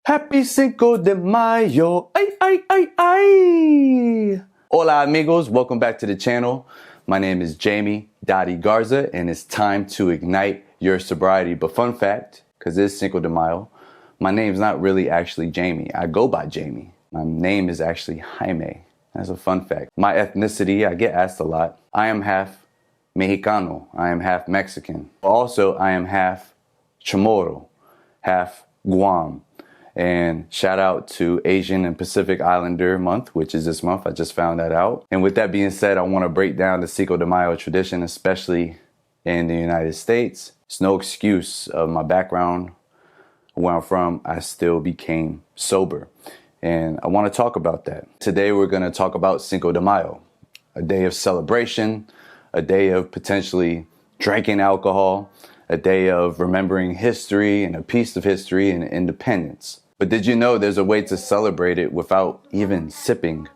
Happy Cinco de Mayo. Ay, ay, ay, ay. Hola amigos, welcome back to the channel. My name is Jamie Dottie Garza and it's time to ignite your sobriety. But fun fact, because it's Cinco de Mayo, my name's not really actually Jamie. I go by Jamie. My name is actually Jaime. That's a fun fact. My ethnicity, I get asked a lot. I am half Mexicano. I am half Mexican. Also, I am half Chamorro, half Guam. And shout out to Asian and Pacific Islander month, which is this month. I just found that out. And with that being said, I want to break down the Cinco de Mayo tradition, especially in the United States. It's no excuse of my background, where I'm from. I still became sober. And I want to talk about that. Today, we're going to talk about Cinco de Mayo, a day of celebration, a day of potentially drinking alcohol, a day of remembering history and a piece of history and independence. But did you know there's a way to celebrate it without even sipping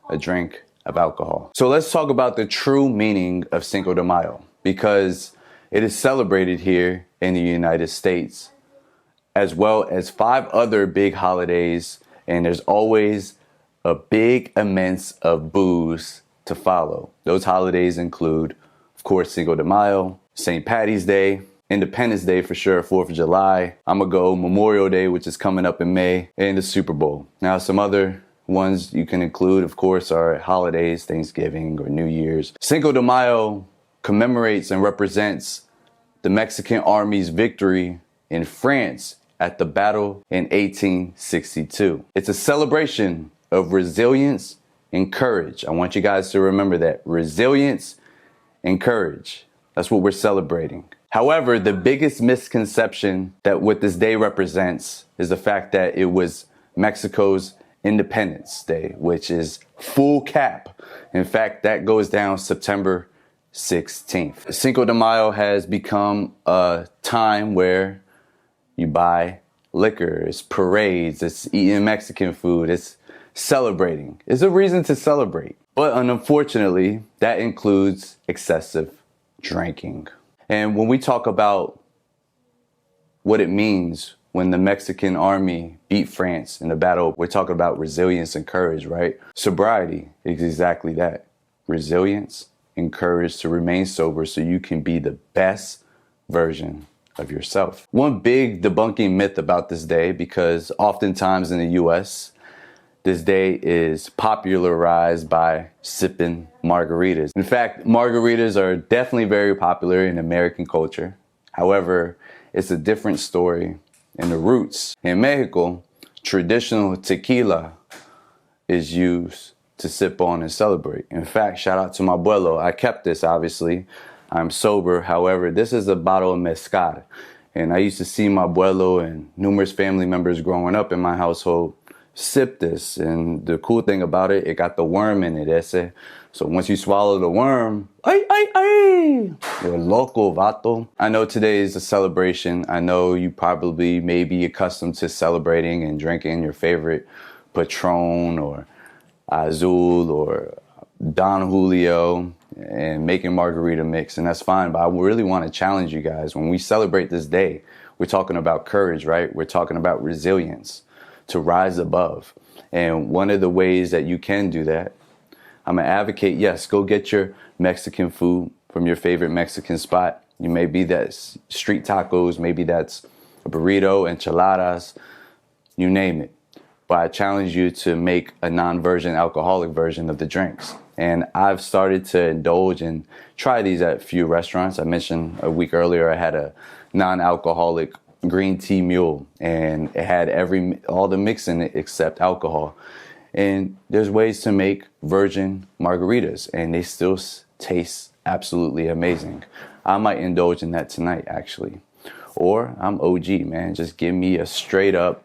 a drink of alcohol? So let's talk about the true meaning of Cinco de Mayo, because it is celebrated here in the United States, as well as 5 other big holidays, and there's always a big immense of booze to follow. Those holidays include, of course, Cinco de Mayo, St. Patty's Day, Independence Day for sure, 4th of July. I'm gonna go Memorial Day, which is coming up in May, and the Super Bowl. Now, some other ones you can include, of course, are holidays, Thanksgiving or New Year's. Cinco de Mayo commemorates and represents the Mexican Army's victory in France at the battle in 1862. It's a celebration of resilience and courage. I want you guys to remember that. Resilience and courage. That's what we're celebrating. However, the biggest misconception that what this day represents is the fact that it was Mexico's Independence Day, which is full cap. In fact, that goes down September 16th. Cinco de Mayo has become a time where you buy liquor, it's parades, it's eating Mexican food, it's celebrating. It's a reason to celebrate. But unfortunately, that includes excessive drinking. And when we talk about what it means when the Mexican army beat France in the battle, we're talking about resilience and courage, right? Sobriety is exactly that. Resilience and courage to remain sober so you can be the best version of yourself. One big debunking myth about this day, because oftentimes in the US, this day is popularized by sipping margaritas. In fact, margaritas are definitely very popular in American culture. However, it's a different story in the roots. In Mexico, traditional tequila is used to sip on and celebrate. In fact, shout out to my abuelo. I kept this, obviously. I'm sober. However, this is a bottle of mezcal. And I used to see my abuelo and numerous family members growing up in my household sip this, and the cool thing about it, it got the worm in it, ese. So once you swallow the worm, you're loco, vato. I know today is a celebration. I know you probably may be accustomed to celebrating and drinking your favorite Patron or Azul or Don Julio and making margarita mix, and that's fine, but I really want to challenge you guys. When we celebrate this day, we're talking about courage, right? We're talking about resilience, to rise above. And one of the ways that you can do that, I'm gonna advocate, yes, go get your Mexican food from your favorite Mexican spot. You may be that street tacos, maybe that's a burrito, enchiladas, you name it. But I challenge you to make a non-virgin alcoholic version of the drinks. And I've started to indulge and try these at a few restaurants. I mentioned a week earlier I had a non-alcoholic green tea mule, and it had all the mix in it except alcohol. And there's ways to make virgin margaritas, and they still taste absolutely amazing. I might indulge in that tonight, actually. Or I'm OG, man. Just give me a straight up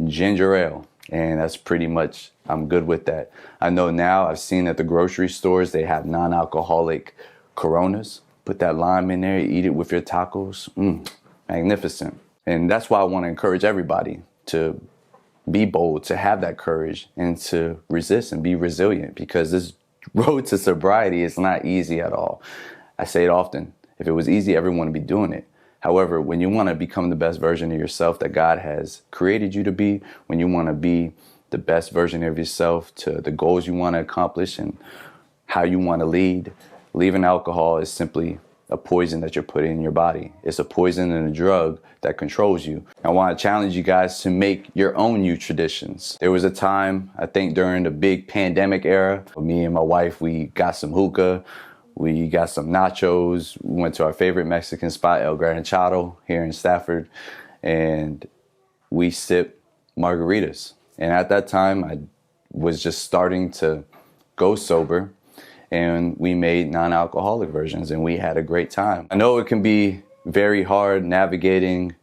ginger ale, and that's pretty much, I'm good with that. I know now, I've seen at the grocery stores, they have non-alcoholic Coronas. Put that lime in there, eat it with your tacos. Magnificent. And that's why I want to encourage everybody to be bold, to have that courage, and to resist and be resilient, because this road to sobriety is not easy at all. I say it often. If it was easy, everyone would be doing it. However, when you want to become the best version of yourself that God has created you to be, when you want to be the best version of yourself to the goals you want to accomplish and how you want to lead, leaving alcohol is simply a poison that you're putting in your body. It's a poison and a drug that controls you. I want to challenge you guys to make your own new traditions. There was a time, I think during the big pandemic era, me and my wife, we got some hookah, we got some nachos, we went to our favorite Mexican spot, El Granchado, here in Stafford, and we sipped margaritas. And at that time, I was just starting to go sober, and we made non-alcoholic versions, and we had a great time. I know it can be very hard navigating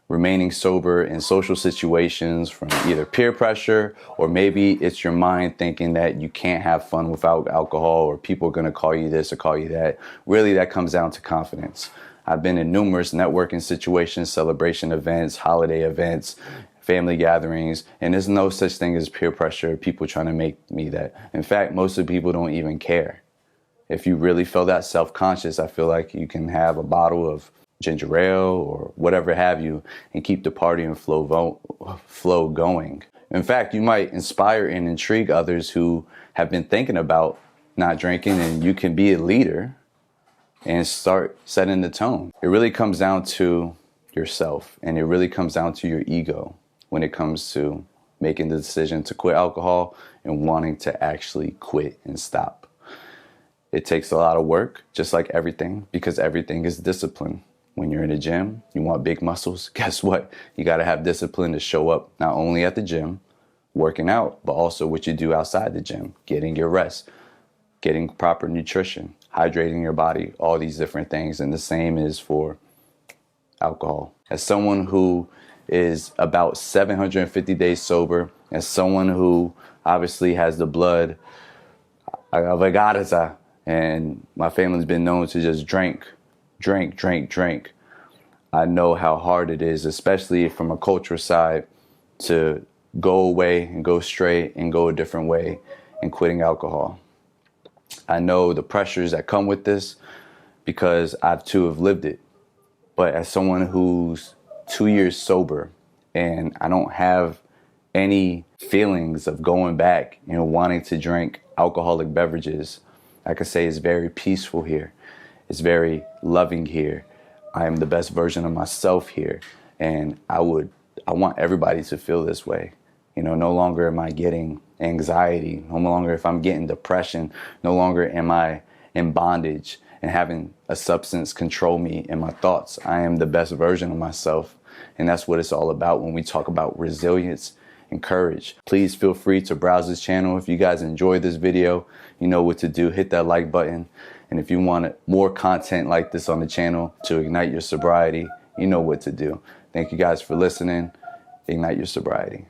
remaining sober in social situations from either peer pressure, or maybe it's your mind thinking that you can't have fun without alcohol, or people are going to call you this or call you that. Really, that comes down to confidence. I've been in numerous networking situations, celebration events, holiday events, family gatherings, and there's no such thing as peer pressure, people trying to make me that. In fact, most of the people don't even care. If you really feel that self-conscious, I feel like you can have a bottle of ginger ale or whatever have you and keep the party and flow going. In fact, you might inspire and intrigue others who have been thinking about not drinking, and you can be a leader and start setting the tone. It really comes down to yourself, and it really comes down to your ego when it comes to making the decision to quit alcohol and wanting to actually quit and stop. It takes a lot of work, just like everything, because everything is discipline. When you're in the gym, you want big muscles. Guess what? You got to have discipline to show up not only at the gym, working out, but also what you do outside the gym, getting your rest, getting proper nutrition, hydrating your body, all these different things. And the same is for alcohol. As someone who is about 750 days sober, as someone who obviously has the blood of a goddess, and my family's been known to just drink. I know how hard it is, especially from a cultural side, to go away and go straight and go a different way in quitting alcohol. I know the pressures that come with this because I too have lived it. But as someone who's 2 years sober, and I don't have any feelings of going back and wanting to drink alcoholic beverages, I could say it's very peaceful here. It's very loving here. I am the best version of myself here. And I want everybody to feel this way. You know, no longer am I getting anxiety. No longer if I'm getting depression. No longer am I in bondage and having a substance control me and my thoughts. I am the best version of myself. And that's what it's all about when we talk about resilience and courage. Please feel free to browse this channel. If you guys enjoyed this video, you know what to do. Hit that like button. And if you want more content like this on the channel to ignite your sobriety, you know what to do. Thank you guys for listening. Ignite your sobriety.